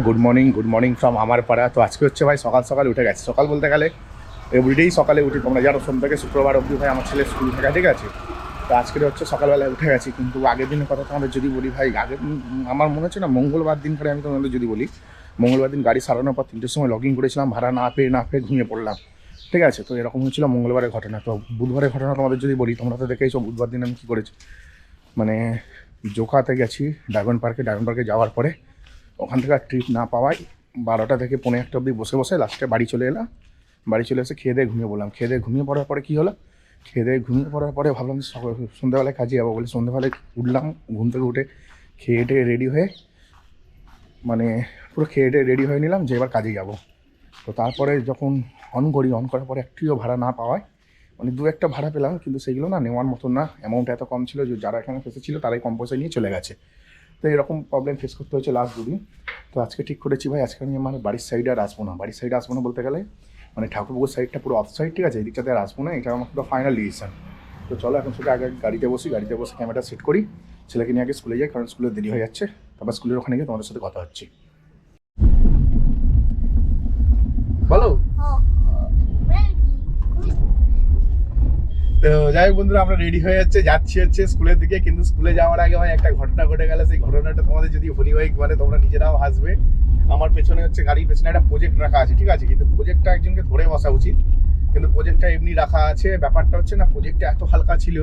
Good morning from আমার পাড়া। তো আজকে হচ্ছে ভাই সকাল সকাল উঠে গেছে। সকাল বলতে গেলে এভরিডেই সকালে উঠি, তোমরা জানো সোম থেকে শুক্রবার অবধি ভাই আমার ছেলে স্কুল থাকে, ঠিক আছে। তো আজকে হচ্ছে সকালবেলায় উঠে গেছি, কিন্তু আগের দিনের কথা তোমাদের যদি বলি ভাই, আগের আমার মনে হচ্ছে না মঙ্গলবার দিন করে আমি তোমাদের যদি বলি, মঙ্গলবার দিন গাড়ি সারানোর পর 3টের সময় লগইন করেছিলাম, ভাড়া না পেয়ে ঘুমিয়ে পড়লাম, ঠিক আছে। তো এরকম হচ্ছিল মঙ্গলবারের ঘটনা। তো বুধবারের ঘটনা তোমাদের যদি বলি, তোমরা তো দেখেইছো বুধবার দিন আমি কী করেছি। মানে জোকাতে গেছি ডায়মন্ড পার্কে যাওয়ার পরে ওখান থেকে আর ট্রিপ না পাওয়ায় 12টা থেকে 1:45 অবধি বসে বসে লাস্টে বাড়ি চলে এলাম। বাড়ি চলে এসে খেয়ে দিয়ে ঘুমিয়ে পড়লাম। খেয়ে দিয়ে ঘুমিয়ে পড়ার পরে কী হলো, ঘুমিয়ে পড়ার পরে ভাবলাম সন্ধ্যাবেলায় কাজে যাবো বলে সন্ধ্যাবেলায় উঠলাম, ঘুম থেকে উঠে খেয়ে টেয়ে রেডি হয়ে, মানে পুরো খেয়ে টেয়ে রেডি হয়ে নিলাম যে এবার কাজে যাবো। তো তারপরে যখন অন করার পরে একটিও ভাড়া না পাওয়ায়, মানে 2-1টা ভাড়া পেলাম, কিন্তু সেগুলো না নেওয়ার মতন না, অ্যামাউন্ট এত কম ছিল যে যারা এখানে ফেসেছিলো তারাই কম পয়সা নিয়ে চলে গেছে। তো এরকম প্রবলেম ফেস করতে হচ্ছে লাস্ট 2 দিন। তো আজকে ঠিক করেছি ভাই, আজকে আমি আমার বাড়ির সাইডে আর আসবো না। বাড়ির সাইডে আসবো না বলতে গেলে মানে ঠাকুরপুকুর সাইডটা পুরো অফ সাইড, ঠিক আছে, এই দিকটাতে আর আসবো না, এটা আমার পুরো ফাইনাল ডিসিশন। তো চলো এখন শুধু আগে গাড়িতে বসে ক্যামেরাটা সেট করি, ছেলেকে নিয়ে আগে স্কুলে যাই, কারণ স্কুলে দেরি হয়ে যাচ্ছে। তারপর স্কুলের ওখানে গিয়ে তোমাদের সাথে কথা হচ্ছে। বলো। তো যাই হোক বন্ধুরা, আমরা রেডি হয়ে যাচ্ছি হচ্ছে স্কুলের দিকে, কিন্তু স্কুলে যাওয়ার আগে ভাই একটা ঘটনা ঘটে গেল। সেই ঘটনাটা তোমাদের যদি বলি ভাই, মানে তোমরা নিজেরাও হাসবে। আমার পেছনে হচ্ছে গাড়ির পেছনে একটা প্রজেক্ট রাখা আছে, ঠিক আছে, কিন্তু প্রজেক্টটা একজনকে ধরে বসা উচিত, কিন্তু প্রজেক্টটা এমনি রাখা আছে। ব্যাপারটা হচ্ছে না, প্রজেক্টটা এত হালকা ছিল,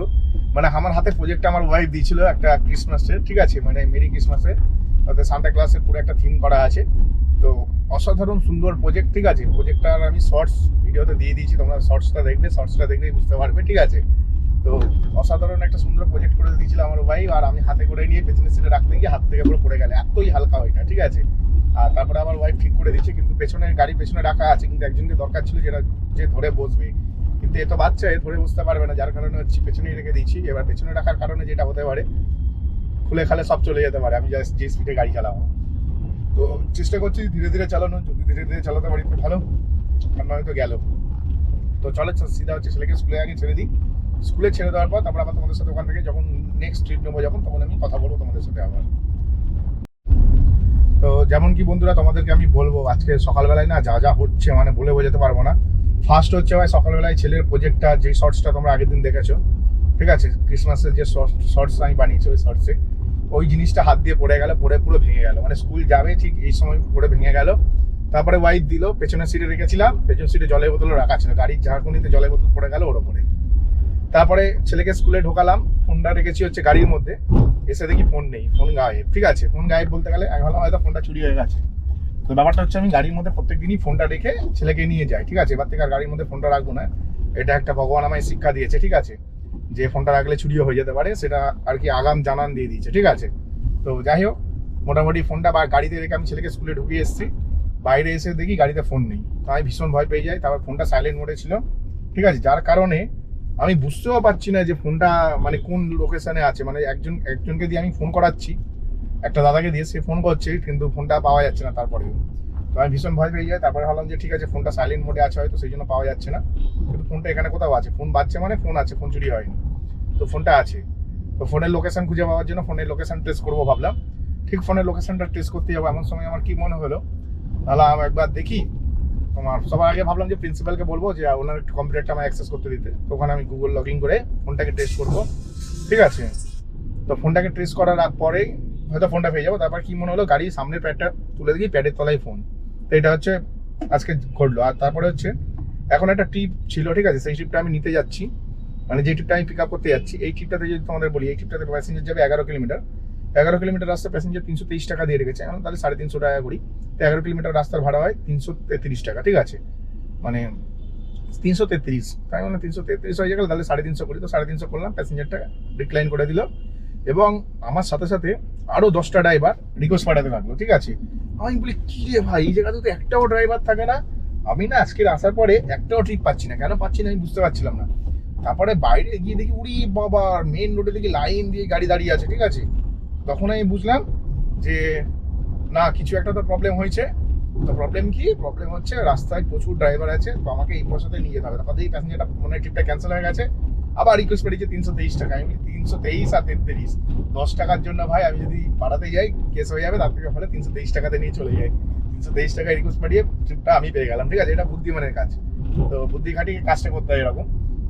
মানে আমার হাতে প্রজেক্টটা আমার ওয়াইফ দিয়েছিল একটা ক্রিসমাসের, ঠিক আছে, মানে মেরি ক্রিসমাসের, তাতে সান্টা ক্লাসের পুরো একটা থিম করা আছে। তো অসাধারণ সুন্দর প্রজেক্ট, ঠিক আছে। প্রজেক্টটার আমি শর্টস ভিডিওতে দিয়ে দিয়েছি, তোমরা শর্টসটা দেখলেই বুঝতে পারবে, ঠিক আছে। তো অসাধারণ একটা সুন্দর প্রজেক্ট করে দিয়েছিল আমার ভাই, আর আমি হাতে করে নিয়ে পেছনের সিটে রাখতে গিয়ে হাত থেকে পুরো পড়ে গেলে, এতই হালকা ওইটা, ঠিক আছে। আর তারপরে আমার ওয়াইফ ঠিক করে দিচ্ছে, কিন্তু গাড়ি পেছনে রাখা আছে, কিন্তু একজনকে দরকার ছিল যে ধরে বসবে, কিন্তু এ তো বাচ্চা, এ ধরে বসতে পারবে না, যার কারণে হচ্ছে পেছনেই রেখে দিচ্ছি। এবার পেছনে রাখার কারণে যেটা হতে পারে, খুলে খালে সব চলে যেতে পারে আমি যে স্পিডে গাড়ি চালাবো। তো চেষ্টা করছি ধীরে ধীরে চালানোর, যদি ধীরে ধীরে চালাতে পারি তো ভালো, আর নয়তো গেল। তো চলে সিধা হচ্ছে ছেলেকে স্কুলে আগে ছেড়ে দিই, স্কুলে ছেড়ে দেওয়ার পর তারপর আবার তোমাদের সাথে ওখান থেকে যখন নেক্সট ট্রিপ নেবো যখন, তখন আমি কথা বলবো তোমাদের সাথে আবার। তো যেমন কি বন্ধুরা, তোমাদেরকে আমি বলবো আজকে সকালবেলায় না যা যা হচ্ছে, মানে বলে বোঝাতে পারবো না। ফার্স্ট হচ্ছে ভাই, সকালবেলায় ছেলের প্রজেক্টটা, যে শর্টসটা তোমরা আগের দিন দেখেছো, ঠিক আছে, ক্রিসমাসের যে শর্টস আমি বানিয়েছি, ওই শর্টসে ওই জিনিসটা হাত দিয়ে পড়ে গেল, পড়ে পুরো ভেঙে গেল, মানে স্কুল যাবে ঠিক এই সময় পড়ে ভেঙে গেল। তারপরে ওয়াইফ দিল, পেছনের সিটে রেখেছিলাম, পেছনের সিটে জলের বোতল রাখা ছিল, গাড়ির ঝাড়কুনিতে জলের বোতল পড়ে গেল ওর ওপরে। তারপরে ছেলেকে স্কুলে ঢোকালাম, ফোনটা রেখেছি হচ্ছে গাড়ির মধ্যে, এসে দেখি ফোন নেই, ফোন গায়েব, ঠিক আছে। ফোন গায়েব বলতে গেলে আমি ভাবলাম হয়তো ফোনটা চুরি হয়ে গেছে। তো ব্যাপারটা হচ্ছে, আমি গাড়ির মধ্যে প্রত্যেকদিনই ফোনটা রেখে ছেলেকে নিয়ে যাই, ঠিক আছে। এবার থেকে আর গাড়ির মধ্যে ফোনটা রাখবো না, এটা একটা ভগবান আমায় শিক্ষা দিয়েছে, ঠিক আছে, যে ফোনটা রাখলে চুরিও হয়ে যেতে পারে, সেটা আর কি আগাম জানান দিয়ে দিয়েছে, ঠিক আছে। তো যাই হোক, মোটামুটি ফোনটা বা গাড়িতে রেখে আমি ছেলেকে স্কুলে ঢুকিয়ে এসেছি। বাইরে এসে দেখি গাড়িতে ফোন নেই, তো আমি ভীষণ ভয় পেয়ে যাই। তারপর ফোনটা সাইলেন্ট মোডে ছিল, ঠিক আছে, যার কারণে আমি বুঝতেও পারছি না যে ফোনটা মানে কোন লোকেশনে আছে। মানে একজনকে দিয়ে আমি ফোন করাচ্ছি, একটা দাদাকে দিয়ে, সে ফোন করছে, কিন্তু ফোনটা পাওয়া যাচ্ছে না তারপরেও। তো আমি ভীষণ ভয় পেয়ে যাই। তারপরে ভাবলাম যে ঠিক আছে, ফোনটা সাইলেন্ট মোডে আছে হয়তো, সেই জন্য পাওয়া যাচ্ছে না, কিন্তু ফোনটা এখানে কোথাও আছে, ফোন বাজছে মানে ফোন আছে, ফোন চুরি হয়নি, তো ফোনটা আছে। তো ফোনের লোকেশন খুঁজে পাওয়ার জন্য ফোনের লোকেশন ট্রেস করবো ভাবলাম। ঠিক ফোনের লোকেশনটা ট্রেস করতে যাবো এমন সময় আমার কি মনে হলো, তাহলে আমি একবার দেখি তোমার, সবার আগে ভাবলাম যে প্রিন্সিপালকে বলবো যে ওনার একটু কম্পিউটারটা আমার অ্যাক্সেস করতে দিতে। তো ওখানে আমি গুগল লগ ইন করে ফোনটাকে ট্রেস করবো, ঠিক আছে। তো ফোনটাকে ট্রেস করার পরেই হয়তো ফোনটা পেয়ে যাবো। তারপর কি মনে হলো, গাড়ির সামনের প্যাডটা তুলে দেখি প্যাডের তলায় ফোন। তো এটা হচ্ছে আজকে ঘটলো। আর তারপরে হচ্ছে এখন একটা ট্রিপ ছিল, ঠিক আছে, সেই ট্রিপটা আমি নিতে যাচ্ছি, মানে যে ট্রিপটা আমি পিক আপ করতে যাচ্ছি, এই ট্রিপটাতে যদি তোমাদের বলি, এই ট্রিপটাতে প্যাসেঞ্জার যাবে 11 কিলোমিটার। 11 কিলোমিটার রাস্তা প্যাসেঞ্জার 323 টাকা দিয়ে রেখেছে, এখন তাহলে 350 টাকা করি। তো 11 কিলোমিটার রাস্তার ভাড়া হয় 333 টাকা, ঠিক আছে, মানে 333, তাই মানে 333 হয়ে গেল, তাহলে 350 করি। তো 350 করলাম, প্যাসেঞ্জারটা ডিক্লাইন করে দিল, এবং আমার সাথে সাথে আরো 10টা ড্রাইভার রিকোয়েস্ট পাঠাতে লাগলো, ঠিক আছে। আমি বলি কি রে ভাই, এই জায়গাতে তো একটাও ড্রাইভার থাকে না, আমি না আজকের আসার পরে একটাও ট্রিপ পাচ্ছি না, কেন পাচ্ছি না আমি বুঝতে পারছিলাম না। তারপরে বাইরে গিয়ে দেখি উড়ি বাবা, মেন রোডে দেখি লাইন দিয়ে গাড়ি দাঁড়িয়ে আছে, ঠিক আছে। তখন আমি বুঝলাম যে না, কিছু একটা তো প্রবলেম হয়েছে। তো প্রবলেম হচ্ছে রাস্তায় প্রচুর ড্রাইভার আছে, তো আমাকে এই পয়সাতে নিয়ে যেতে হবে। তারপর এই প্যাসেঞ্জারটা মানে ট্রিপটা ক্যান্সেল হয়ে গেছে, আবার রিকোয়েস্ট পেয়েছে 323 টাকা। আমি 323 আর 33, 10 টাকার জন্য ভাই আমি যদি বাড়াতে যাই কেস হয়ে যাবে, তার থেকে ফলে 323 টাকাতে নিয়ে চলে যাই। 323 টাকায় রিকোয়েস্ট পাঠিয়ে ট্রিপটা আমি পেয়ে গেলাম, ঠিক আছে। এটা বুদ্ধিমানের কাজ, তো বুদ্ধি খাটিয়ে কাজটা করতে হয় এরকম।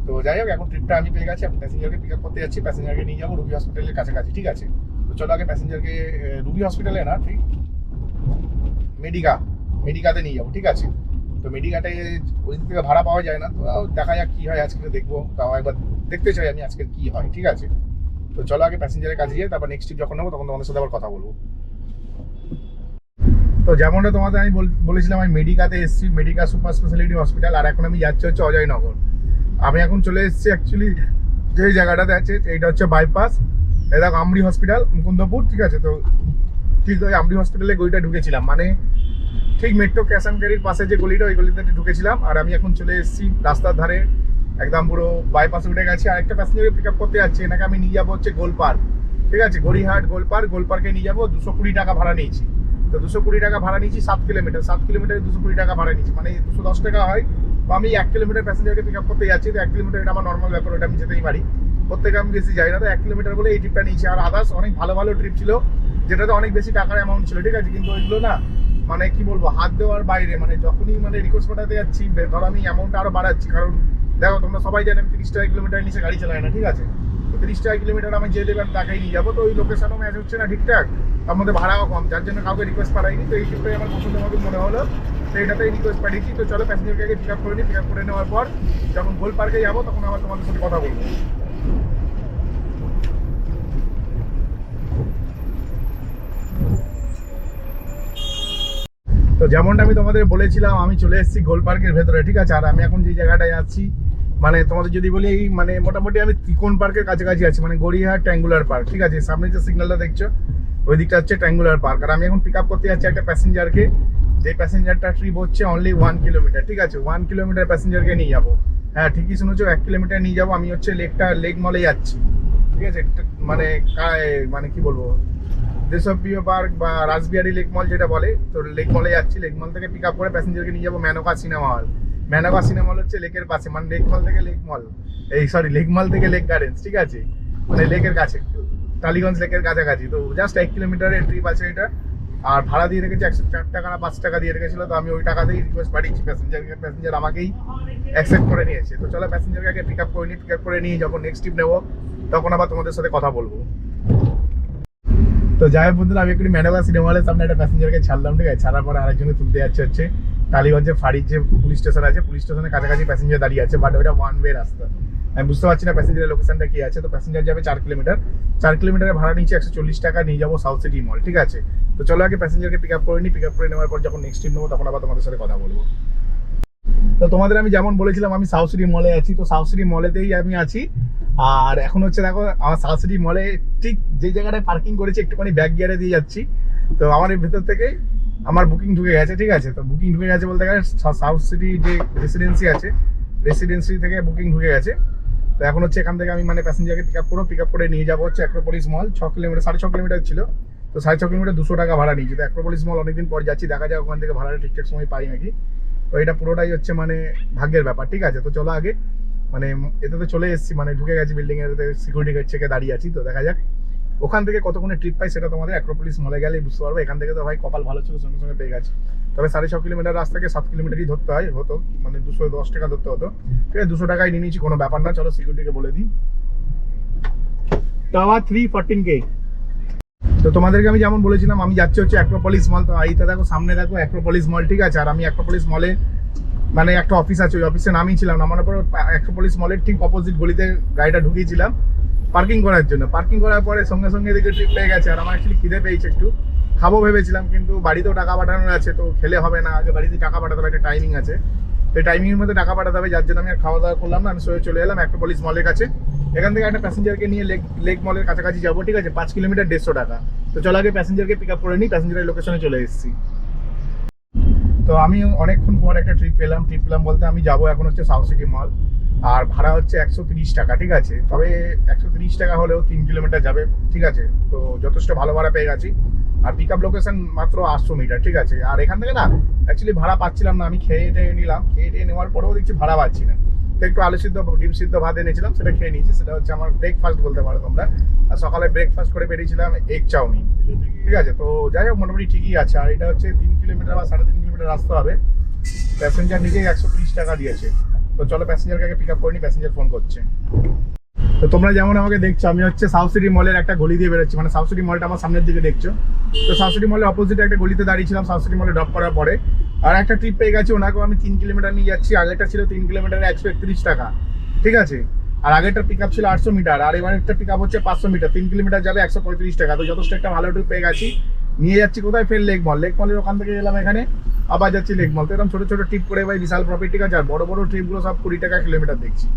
তো যাই হোক, এখন ট্রিপটা আমি পেয়ে গেছি, আমি প্যাসেঞ্জারকে পিক আপ করতে যাচ্ছি, প্যাসেঞ্জারকে নিয়ে যাবো রুবি হসপিটালের কাছাকাছি, ঠিক আছে। তো চলো আগে প্যাসেঞ্জারকে রুবি হসপিটালে না, ঠিক মেডিকাতে নিয়ে যাবো, ঠিক আছে। তো মেডিকাতে ওই দিক থেকে ভাড়া পাওয়া যায় না, তো দেখা যাক কি হয়, আজকে দেখবো, তাও একবার দেখতে চাই আমি আজকে কি হয়, ঠিক আছে। তো চলো আগে প্যাসেঞ্জারের কাছে যাই, তারপর নেক্সট ট্রিপ যখন নেবো তখন তোমাদের সাথে আবার কথা বলবো। তো যেমনটা তোমাদের আমি বলেছিলাম, আমি মেডিকাতে এসেছি, মেডিকা সুপার স্পেশালিটি হসপিটাল, আর এখন আমি যাচ্ছি হচ্ছে অজয়নগর। আমি এখন চলে এসেছি অ্যাকচুয়ালি যে জায়গাটাতে আছে, এইটা হচ্ছে বাইপাস, এই দেখো আমরি হসপিটাল মুকুন্দপুর, ঠিক আছে। তো ঠিক ওই আমরি হসপিটালে গলিটা ঢুকেছিলাম, মানে ঠিক মেট্রো ক্যাশ অ্যান্ড ক্যারির পাশে যে গলিটা, ওই গলিতে ঢুকেছিলাম। আর আমি এখন চলে এসেছি রাস্তার ধারে, একদম পুরো বাইপাসে উঠে গেছি। আর একটা প্যাসেঞ্জারকে পিক আপ করতে যাচ্ছি, এনাকে আমি নিয়ে যাবো হচ্ছে গোলপার্ক, ঠিক আছে। গড়িহাট গোলপার্কে নিয়ে যাবো, 220 টাকা ভাড়া নিয়েছি। তো 220 টাকা ভাড়া নিয়েছি 7 কিলোমিটার, 7 কিলোমিটারে 220 টাকা ভাড়া নিয়েছি, মানে 210 টাকা হয়। তো আমি 1 কিলোমিটার প্যাসেঞ্জারকে পিক আপ করতে যাচ্ছি, তো 1 কিলোমিটার এটা আমার নর্মাল ব্যাপার, ওটা আমি যেতেই পারি, প্রত্যেকে আমি বেশি যাই না। তো 1 কিলোমিটার বলে এই ট্রিপটা নিয়েছি। আর আদার্স অনেক ভালো ভালো ট্রিপ ছিল, যেটাতে অনেক বেশি টাকার অ্যামাউন্ট ছিল, ঠিক আছে। কিন্তু ওইগুলো না, মানে কি বলবো, হাত দেওয়ার বাইরে। মানে যখনই মানে রিকোয়েস্ট পাঠাতে যাচ্ছি, ধরো আমি অ্যামাউন্টটা আরো বাড়াচ্ছি, কারণ দেখো তোমরা সবাই জানো আমি 30 টাকা কিলোমিটার নিচে গাড়ি চালাই না, ঠিক আছে। তো 30 টাকা কিলোমিটার আমি যে দেবেন তাকেই নিয়ে যাবো। তো ওই লোকেশনও ম্যাচ হচ্ছে না ঠিকঠাক, তার মধ্যে ভাড়াও কম, যার জন্য কাউকে রিকোয়েস্ট পাঠাইনি। তো এই ট্রিপটাই আমার পছন্দ মতো মনে হলো, তো এটাতেই রিকোয়েস্ট পাঠিয়েছি। তো চলো প্যাসেঞ্জারকে আগে পিক আপ করে নিই, পিক আপ করে নেওয়ার পর যখন গোল পার্কে যাবো তখন আবার তোমাদের সাথে কথা বলবো। তো যেমনটা আমি তোমাদের বলেছিলাম, আমি চলে এসেছি গোল পার্কের ভেতরে, ঠিক আছে। আর আমি এখন যে জায়গাটায় আছি, মানে তোমাদের যদি বলি, মানে মোটামুটি আমি ত্রিকোণ পার্কের কাছাকাছি আছি, মানে গড়িয়াহাট ট্যাঙ্গুলার পার্ক, ঠিক আছে। সামনে যে সিগন্যালটা দেখছো ওই দিকটা হচ্ছে ট্যাঙ্গুলার পার্ক। আর আমি এখন পিক আপ করতে যাচ্ছি একটা প্যাসেঞ্জারকে, যে প্যাসেঞ্জারটা ট্রিপ হচ্ছে অনলি 1 কিলোমিটার, ঠিক আছে। 1 কিলোমিটার প্যাসেঞ্জারকে নিয়ে যাবো, হ্যাঁ ঠিকই শুনেছো, 1 কিলোমিটার নিয়ে যাবো। আমি হচ্ছে লেক মলে যাচ্ছি, ঠিক আছে। মানে মানে কি বলবো, দেশপ্রিয় পার্ক বা রাসবিহারী লেক মল যেটা বলে, তো লেক মলে যাচ্ছি। লেক মল থেকে পিক আপ করে প্যাসেঞ্জারকে নিয়ে যাবো Menaka cinema hall. Menaka cinema hall হচ্ছে লেকের পাশে, মানে লেক মল থেকে লেক মল, লেক মল থেকে লেক গার্ডেন্স, ঠিক আছে, মানে লেকের কাছে, টালিগঞ্জ লেকের কাছাকাছি। তো জাস্ট 1 কিলোমিটারের ট্রিপ আছে এটা। আর ভাড়া দিয়ে রেখেছি 104 টাকা না 5 টাকা দিয়ে রেখেছিল। তো আমি ওই টাকাতেই রিকোয়েস্ট পাঠিয়েছি প্যাসেঞ্জারকে, প্যাসেঞ্জার আমাকেই অ্যাকসেপ্ট করে নিয়েছে। তো চলো প্যাসেঞ্জারকে আগে পিক আপ করে নিই, পিক আপ করে নিয়ে যখন নেক্সট ট্রিপ নেবো তখন আবার তোমাদের সাথে কথা বলবো। তো যাই হোক বন্ধুরা, আমি একটু মেনকা সিনেমা হলের সামনে একটা প্যাসেঞ্জারকে ছাড়লাম, ঠিক আছে। ছাড়ার পরে আরেকজনে তুলতে যাচ্ছে হচ্ছে টালিগঞ্জে ফাঁড়ির যে পুলিশ স্টেশন আছে, পুলিশ স্টেশনের কাছাকাছি প্যাসেঞ্জার দাঁড়িয়ে আছে, বাট ওইটা 1 ওয়ে রাস্তা। আমি বুঝতে পারছি না প্যাসেঞ্জারের লোকেশনটা কি আছে। তো প্যাসেঞ্জার যাবে 4 কিলোমিটার, 4 কিলোমিটারের ভাড়া নিচ্ছে 140 টাকা, নিয়ে যাবো সাউথ সিটি মল, ঠিক আছে। তো চলো আগে প্যাসেঞ্জারকে পিক আপ করে নিই, পিক আপ করে নেওয়ার পর যখন নেক্সট ট্রিপ নেবো তখন আবার তোমাদের সাথে কথা বলবো। তো তোমাদের আমি যেমন বলেছিলাম আমি সাউথ সিটি মলে আছি, তো সাউথ সিটি মলেতেই আমি আছি। আর এখন হচ্ছে দেখো আমার সাউথ সিটি মলে ঠিক যে জায়গাটায় পার্কিং করেছি একটুখানি ব্যাক গিয়ারে দিয়ে যাচ্ছি। তো আমার এই ভেতর থেকে আমার বুকিং ঢুকে গেছে, ঠিক আছে। তো বুকিং ঢুকে গেছে বলতে গেলে সাউথ সিটি যে রেসিডেন্সি আছে, রেসিডেন্সি থেকে বুকিং ঢুকে গেছে। তো এখন হচ্ছে এখান থেকে আমি মানে প্যাসেঞ্জারকে পিক আপ করে নিয়ে যাবো হচ্ছে অ্যাক্রোপলিস মল। 6 কিলোমিটার 6.5 কিলোমিটার ছিল, তো 6.5 কিলোমিটার 200 টাকা ভাড়া নিয়েছি। তো অ্যাক্রোপলিস মল অনেকদিন পর যাচ্ছি, দেখা যাক ওখান থেকে ভাড়াটা ঠিকঠাক সময় পাই নাকি। তো এটা পুরোটাই হচ্ছে মানে ভাগ্যের ব্যাপার, ঠিক আছে। তো চলো আগে মানে এতে তো চলে এসেছি, মানে ঢুকে গেছি বিল্ডিং এর, সিকিউরিটি গার্ড চেকে দাঁড়িয়ে আছি। তো দেখা যাক ওখান থেকে কতক্ষণে ট্রিপ পাই সেটা তোমাদের অ্যাক্রোপলিস মলে গেলেই বুঝতে পারবো। এখান থেকে তো ভাই কপাল ভালো ছিল, সঙ্গে সঙ্গে পেয়ে গেছে। তবে 6.5 কিলোমিটার রাস্তাকে 7 কিলোমিটারই ধরতে হয়, হতো মানে 210 টাকা ধরতে হতো, ঠিক আছে। 200 টাকায় নিয়ে নিয়েছি, কোনো ব্যাপার না। চলো সিকিউরিটিকে বলে দিই, টাওয়ার 314K। তো তোমাদেরকে আমি যেমন বলেছিলাম আমি যাচ্ছি হচ্ছে অ্যাক্রোপলিস মল। তো এইটা দেখো সামনে দেখো অ্যাক্রোপলিস মল, ঠিক আছে। আর আমি অ্যাক্রোপলিস মলে মানে একটা অফিস আছে, ওই অফিসে নামিয়ে ছিলাম, নামানোর পর অ্যাক্রোপলিস মলের ঠিক অপোজিট গলিতে গাড়িটা ঢুকিয়েছিলাম পার্কিং করার জন্য। পার্কিং করার পরে সঙ্গে সঙ্গে এদিকে ট্রিপ পেয়ে গেছে। আর আমার অ্যাকচুয়ালি খিদে পেয়েছে, একটু খাবো ভেবেছিলাম, কিন্তু বাড়িতেও টাকা পাঠানোর আছে, তো খেলে হবে না, আগে বাড়িতে টাকা পাঠাতে হবে, একটা টাইমিং আছে, তো টাইমিংয়ের মধ্যে টাকা পাঠাতে হবে, যার জন্য আমি আর খাওয়া দাওয়া করলাম না। আমি সোজা চলে এলাম অ্যাক্রোপলিস মলের কাছে। এখান থেকে একটা প্যাসেঞ্জারকে নিয়ে লেক মলের কাছাকাছি যাবো, ঠিক আছে। 5 কিলোমিটার 150 টাকা। তো চলো আগে প্যাসেঞ্জারকে পিক আপ করে নিই, প্যাসেঞ্জারের লোকেশনে চলে এসেছি। তো আমি অনেকক্ষণ পর একটা ট্রিপ পেলাম বলতে আমি যাবো এখন হচ্ছে সাউথ সিটি মল। আর ভাড়া হচ্ছে 130 টাকা, ঠিক আছে। তবে 130 টাকা হলেও 3 কিলোমিটার যাবে, ঠিক আছে। তো যথেষ্ট ভালো ভাড়া পেয়ে গেছি। আর পিক আপ লোকেশন মাত্র 800 মিটার, ঠিক আছে। আর এখান থেকে না অ্যাকচুয়ালি ভাড়া পাচ্ছিলাম না, আমি খেয়ে টেয়ে নিলাম, খেয়ে টেয়ে নেওয়ার পরেও দেখছি ভাড়া পাচ্ছি না। তো একটু আলু সিদ্ধ ডিম সিদ্ধ ভাত এনেছিলাম, সেটা খেয়ে নিয়েছি। সেটা হচ্ছে আমার ব্রেকফাস্ট বলতে পারো তোমরা। আর সকালে ব্রেকফাস্ট করে বেরিয়েছিলাম এগ চাউমিন, ঠিক আছে। তো যাই হোক মোটামুটি ঠিকই আছে। আর এটা হচ্ছে 3 কিলোমিটার বা 3.5 কিলোমিটার রাস্তা হবে। প্যাসেঞ্জার নিজেই 130 টাকা দিয়েছে। তো চলো প্যাসেঞ্জারকে আগে পিক আপ করে নি, প্যাসেঞ্জার ফোন করছে। তো তোমরা যেমন আমাকে দেখছো, আমি হচ্ছে সাউথ সিটি মলের একটা গলি দিয়ে বেরোচ্ছি, মানে সাউথ সিটি মলটা আমার সামনের দিকে দেখছো। তো সাউথ সিটি মলের অপোজিটে একটা গলিতে দাঁড়িয়েছিলাম সাউথ সিটি মলে ড্রপ করার পরে। আর একটা ট্রিপ পেয়ে গেছি, ওনাকেও আমি 3 কিলোমিটার নিয়ে যাচ্ছি। আগেরটা ছিল 3 কিলোমিটারে 131 টাকা, ঠিক আছে। আর আগেরটা পিক আপ ছিল 800 মিটার, আর এবার একটা পিক আপ হচ্ছে 500 মিটার। 3 কিলোমিটার যাবে 135 টাকা। তো যথেষ্ট একটা ভালো ট্রিপ পেয়ে গেছি। নিয়ে যাচ্ছি কোথায়, ফের লেক মল। লেক মলের ওখান থেকে এলাম এখানে, আবার যাচ্ছি লেক মল। তো এরকম ছোটো ছোটো ট্রিপ করে ভাই বিশাল প্রফিট, ঠিক আছে। আর বড় বড় ট্রিপগুলো সব 20 টাকা কিলোমিটার দেখছি,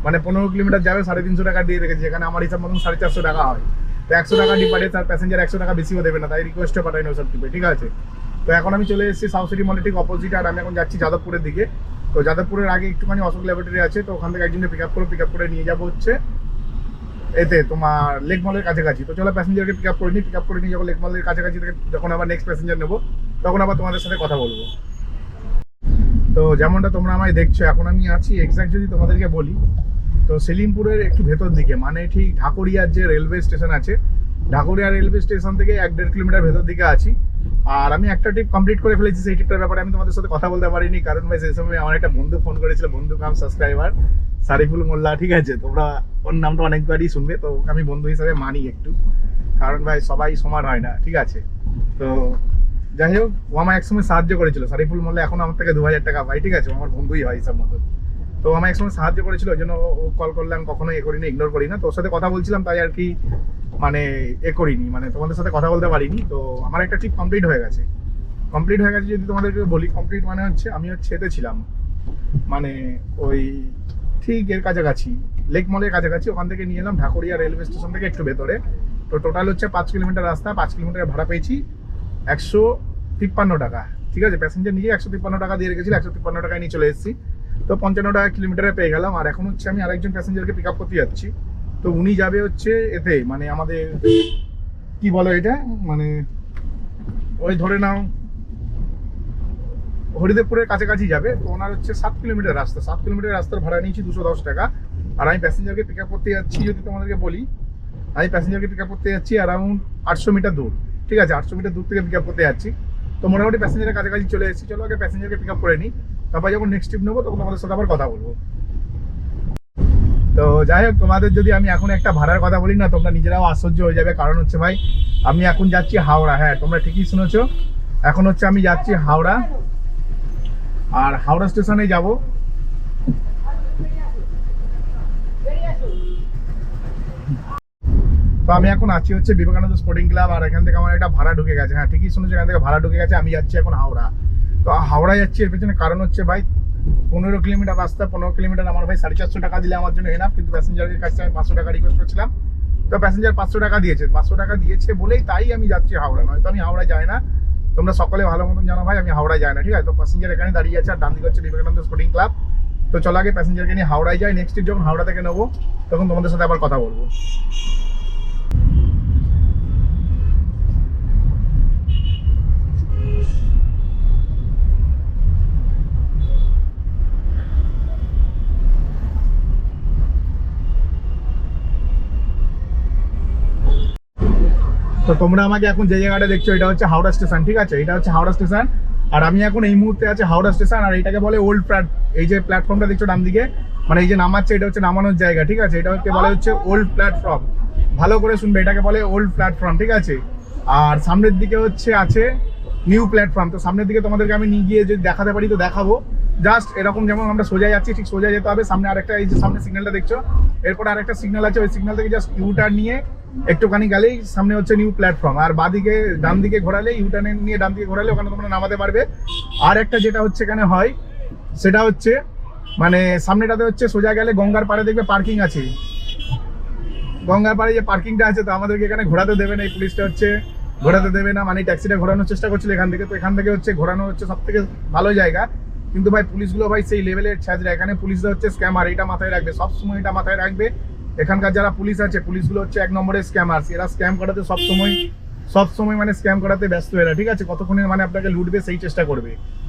মানে 15 কিলোমিটার যাবে 350 টাকা দিয়ে রেখেছি, যেখানে আমার হিসাব মতন 450 টাকা হয়। তো 100 টাকা ডিপারেন্স, আর প্যাসেঞ্জার 100 টাকা বেশিও দেবে না, তাই রিকোয়েস্টও পাঠাই না ওসব ট্রিপে, ঠিক আছে। তো এখন আমি চলে এসেছি সাউথ সিটি মলের ঠিক অপোজিট। আর আমি এখন যাচ্ছি যাদবপুরের দিকে। তো যাদবপুরের আগে একটুখানি অশোক ল্যাবরেটরি আছে, তো ওখান থেকে একজনকে পিক আপ করে নিয়ে যাবো হচ্ছে এতে তোমার লেক মলের কাছাকাছি। তো চলো প্যাসেঞ্জারকে পিক আপ করে নিই। যখন লেক মলের কাছাকাছি থেকে যখন আবার নেক্সট প্যাসেঞ্জার নেবো, তখন আবার তোমাদের সাথে কথা বলবো। তো যেমনটা তোমরা আমায় দেখছো, এখন আমি আছি এক্স্যাক্ট যদি তোমাদেরকে বলি, তো সেলিমপুরের একটু ভেতর দিকে, মানে ঠিক ঢাকুরিয়ার যে রেলওয়ে স্টেশন আছে, ঢাকুরিয়া রেলওয়ে স্টেশন থেকে 1-1.5 কিলোমিটার ভেতর দিকে আছি। আর আমি একটা ট্রিপ কমপ্লিট করে ফেলেছি। সেই ট্রিপটার ব্যাপারে আমি তোমাদের সাথে কথা বলতে পারিনি, কারণ ভাই সেই সময় আমার একটা বন্ধু ফোন করেছিল, বন্ধু কাম সাবস্ক্রাইবার সারিফুল মোল্লা, ঠিক আছে। তোমরা ওর নামটা অনেকবারই শুনবে, তো আমি বন্ধু হিসাবে মানি একটু, কারণ ভাই সবাই সমান হয় না, ঠিক আছে। তো যাই হোক, ও আমায় একসময় সাহায্য করেছিল। সারিফুল মোল্লা এখন আমার থেকে 2000 টাকা পাই, ঠিক আছে। ও আমার বন্ধুই হয় হিসাব মতো। তো আমায় একসময় সাহায্য করেছিল, ওই জন্য ও কল করলাম, কখনো করিনি, ইগনোর করি না। তোর সাথে কথা বলছিলাম তাই আর কি, মানে করিনি, মানে তোমাদের সাথে কথা বলতে পারিনি। তো আমার একটা ট্রিপ কমপ্লিট হয়ে গেছে যদি তোমাদেরকে বলি। কমপ্লিট মানে হচ্ছে আমি হচ্ছে এতে ছিলাম, মানে ওই ঠিক এর কাছাকাছি, লেক মলের কাছাকাছি। ওখান থেকে নিয়ে এলাম ঢাকুরিয়া রেলওয়ে স্টেশন থেকে একটু ভেতরে। তো টোটাল হচ্ছে 5 কিলোমিটার রাস্তা, 5 কিলোমিটার ভাড়া পেয়েছি 153 টাকা, ঠিক আছে। প্যাসেঞ্জার নিজে 153 টাকা দিয়ে রেখেছিল, 153 টাকায় নিয়ে চলে এসেছি। তো 55 টাকা কিলোমিটারে পেয়ে গেলাম। আর এখন হচ্ছে আমি আরেকজন প্যাসেঞ্জারকে পিক আপ করতে যাচ্ছি। তো উনি যাবে হচ্ছে এতে, মানে আমাদের কি বলো এটা, মানে ওই ধরে নাও হরিদেবপুরের কাছাকাছি যাবে। তো ওনার হচ্ছে 7 কিলোমিটার রাস্তা, 7 কিলোমিটার রাস্তার ভাড়া নিয়েছি 210 টাকা। আর আমি প্যাসেঞ্জারকে পিক আপ করতে যাচ্ছি, যদি তোমাদেরকে বলি, আমি প্যাসেঞ্জারকে পিক আপ করতে যাচ্ছি অ্যারাউন্ড 800 মিটার দূর, ঠিক আছে। 800 মিটার দূর থেকে পিক আপ করতে যাচ্ছি। তো মোটামুটি প্যাসেঞ্জারের কাছাকাছি চলে এসেছি। চলো আগে প্যাসেঞ্জারকে পিক আপ করে নিই, তারপর যখন নেক্সট ট্রিপ নেবো তখন তোমাদের সাথে আবার কথা বলবো। তো যাই হোক, তোমাদের যদি আমি এখন একটা ভাড়ার কথা বলি না, তোমরা নিজেরাও আশ্চর্য হয়ে যাবে। কারণ হচ্ছে ভাই, আমি এখন যাচ্ছি হাওড়া। হ্যাঁ, তোমরা ঠিকই শুনেছো, এখন হচ্ছে আমি যাচ্ছি হাওড়া। আর হাওড়া স্টেশনে যাব। তো আমি এখন আছি হচ্ছে বিবেকানন্দ স্পোর্টিং ক্লাব। আর এখান থেকে আমার একটা ভাড়া ঢুকে গেছে। হ্যাঁ ঠিকই শুনেছো, এখান থেকে ভাড়া ঢুকে গেছে। আমি যাচ্ছি এখন হাওড়া। তো হাওড়া যাচ্ছি এর পেছনে কারণ হচ্ছে ভাই, 15 কিলোমিটার রাস্তা, 15 কিলোমিটার আমার ভাই 450 টাকা দিলে আমার জন্য এনাফ। কিন্তু প্যাসেঞ্জারের কাছে আমি 500 টাকা রিকোয়েস্ট করছিলাম। তো প্যাসেঞ্জার 500 টাকা দিয়েছে, 500 টাকা দিয়েছে বলেই তাই আমি যাচ্ছি হাওড়া, নয়তো আমি হাওড়া যাই না। তোমরা সকলে ভালো মতন জানো ভাই, আমি হাওড়া যাই না, ঠিক আছে। তো প্যাসেঞ্জার এখানে দাঁড়িয়ে আছে, আর ডান দিকে হচ্ছে বিবেকানন্দ স্পোর্টিং ক্লাব। তো চলো আগে প্যাসেঞ্জারকে নিয়ে হাওড়ায় যাই। নেক্সট ট্রিপ যখন হাওড়া থেকে নেবো, তখন তোমাদের সাথে আবার কথা বলবো। তো তোমরা আমাকে এখন যে জায়গাটা দেখছো, এটা হচ্ছে হাওড়া স্টেশন, ঠিক আছে। এটা হচ্ছে হাওড়া স্টেশন। আর আমি এখন এই মুহূর্তে আছে হাওড়া স্টেশন। আর এটাকে বলে ওল্ড এই যে প্ল্যাটফর্মটা দেখছো ডান দিকে, মানে এই যে নামাচ্ছে, এটা হচ্ছে নামানোর জায়গা, ঠিক আছে। এটা হচ্ছে বলে হচ্ছে ওল্ড প্ল্যাটফর্ম। ভালো করে শুনবে, এটাকে বলে ওল্ড প্ল্যাটফর্ম, ঠিক আছে। আর সামনের দিকে হচ্ছে আছে নিউ প্ল্যাটফর্ম। তো সামনের দিকে তোমাদেরকে আমি নিয়ে গিয়ে যদি দেখাতে পারি তো দেখাবো। জাস্ট এরকম যেমন আমরা সোজা যাচ্ছি, ঠিক সোজা যেতে হবে। সামনে আরেকটা, এই যে সামনে সিগন্যালটা দেখছো, এরপর আরেকটা সিগন্যাল আছে। ওই সিগন্যাল থেকে জাস্ট ইউটার্ন নিয়ে একটুখানি গেলেই সামনে হচ্ছে নিউ প্ল্যাটফর্ম। আর বাদিকে ডান দিকে ঘোরালে, ইউটার্ন নিয়ে ডান দিকে ঘোরালে ওখানে তোমরা নামাতে পারবে। আর একটা যেটা হচ্ছে এখানে হয়, সেটা হচ্ছে মানে সামনেটাতে হচ্ছে সোজা গেলে গঙ্গার পাড়ে দেখবে পার্কিং আছে। গঙ্গার পাড়ে যে পার্কিংটা আছে, তো আমাদেরকে এখানে ঘোরাতে দেবে না, এই পুলিশটা হচ্ছে ঘোরাতে দেবে না। মানে ট্যাক্সিটা ঘোরানোর চেষ্টা করছিল এখান থেকে। তো এখান থেকে হচ্ছে ঘোরানো হচ্ছে সব থেকে ভালো জায়গা। কিন্তু ভাই পুলিশগুলো ভাই সেই লেভেলের ছ্যাঁচড়া। এখানে পুলিশরা হচ্ছে স্ক্যামার, এটা মাথায় রাখবে, সবসময় এটা মাথায় রাখবে। এখানকার যারা পুলিশ আছে, পুলিশগুলো হচ্ছে 1 নম্বরের স্ক্যামার। এরা স্ক্যাম করাতে সবসময় মানে স্ক্যাম করাতে ব্যস্ত এরা, ঠিক আছে। কতক্ষণে মানে আপনাকে লুটবে সেই চেষ্টা করবে।